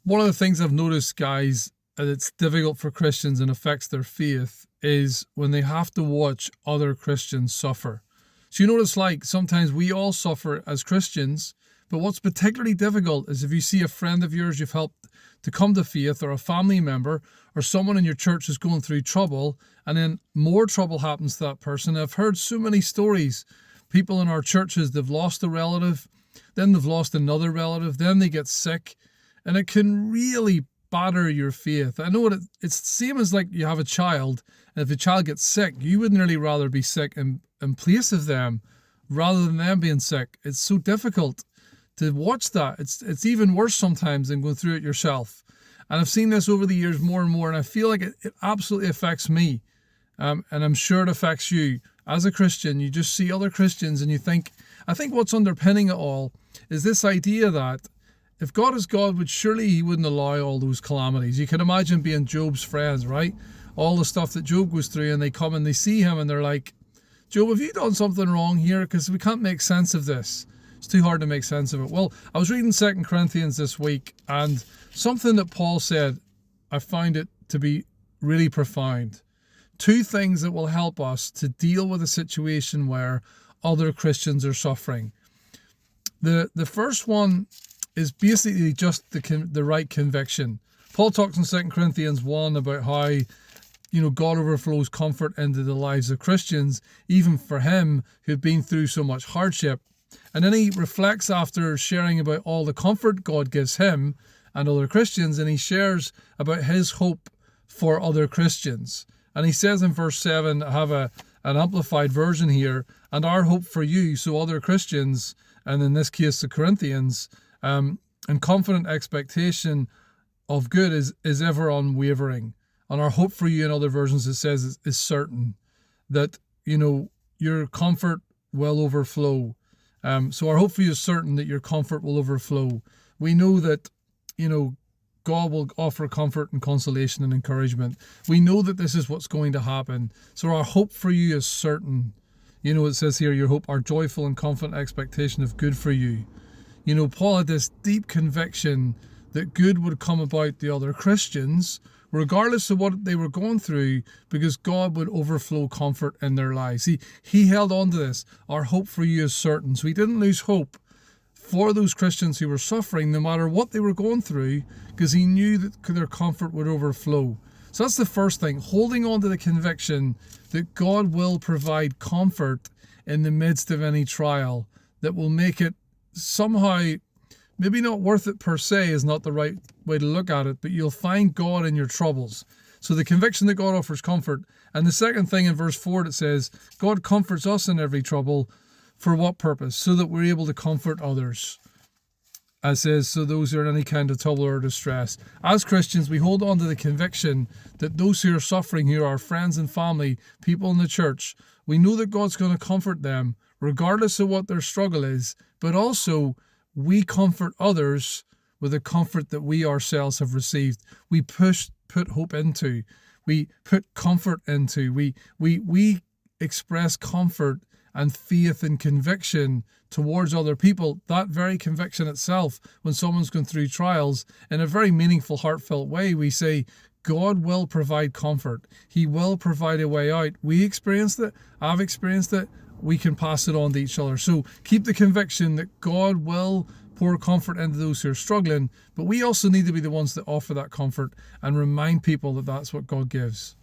One of the things I've noticed, guys, and it's difficult for Christians and affects their faith, is when they have to watch other Christians suffer. So you know what it's like? Sometimes we all suffer as Christians, but what's particularly difficult is if you see a friend of yours you've helped to come to faith, or a family member, or someone in your church is going through trouble, and then more trouble happens to that person. I've heard so many stories. People in our churches, they've lost a relative, then they've lost another relative, then they get sick, and it can really batter your faith. I know it's the same as like you have a child, and if a child gets sick, you would nearly rather be sick in place of them rather than them being sick. It's so difficult to watch that. It's even worse sometimes than going through it yourself. And I've seen this over the years more and more, and I feel like it absolutely affects me. And I'm sure it affects you. As a Christian, you just see other Christians and you think, I think what's underpinning it all is this idea that if God is God, surely he wouldn't allow all those calamities. You can imagine being Job's friends, right? All the stuff that Job goes through, and they come and they see him and they're like, Job, have you done something wrong here? Because we can't make sense of this. It's too hard to make sense of it. Well, I was reading 2 Corinthians this week, and something that Paul said, I find it to be really profound. Two things that will help us to deal with a situation where other Christians are suffering. The first one is basically just the right conviction. Paul talks in 2 Corinthians 1 about how God overflows comfort into the lives of Christians, even for him who've been through so much hardship. And then he reflects after sharing about all the comfort God gives him and other Christians, and he shares about his hope for other Christians. And he says in verse 7, I have an amplified version here, and our hope for you, so other Christians, and in this case the Corinthians, and confident expectation of good is ever unwavering. And our hope for you, in other versions it says, is certain, that your comfort will overflow. So our hope for you is certain that your comfort will overflow. We know that God will offer comfort and consolation and encouragement. We know that this is what's going to happen. So our hope for you is certain. It says here, your hope, our joyful and confident expectation of good for you. Paul had this deep conviction that good would come about the other Christians, regardless of what they were going through, because God would overflow comfort in their lives. He held on to this. Our hope for you is certain. So he didn't lose hope for those Christians who were suffering, no matter what they were going through, because he knew that their comfort would overflow. So that's the first thing, holding on to the conviction that God will provide comfort in the midst of any trial that will make it somehow, maybe not worth it per se is not the right way to look at it, but you'll find God in your troubles. So the conviction that God offers comfort. And the second thing in verse 4, it says, God comforts us in every trouble. For what purpose? So that we're able to comfort others. As says, so those who are in any kind of trouble or distress. As Christians, we hold on to the conviction that those who are suffering, who are our friends and family, people in the church, we know that God's going to comfort them, regardless of what their struggle is, but also we comfort others with the comfort that we ourselves have received. We put hope into, we put comfort into, we express comfort and faith and conviction towards other people. That very conviction itself, when someone's going through trials, in a very meaningful, heartfelt way, we say, God will provide comfort. He will provide a way out. We experienced it. I've experienced it. We can pass it on to each other. So keep the conviction that God will pour comfort into those who are struggling, but we also need to be the ones that offer that comfort and remind people that that's what God gives.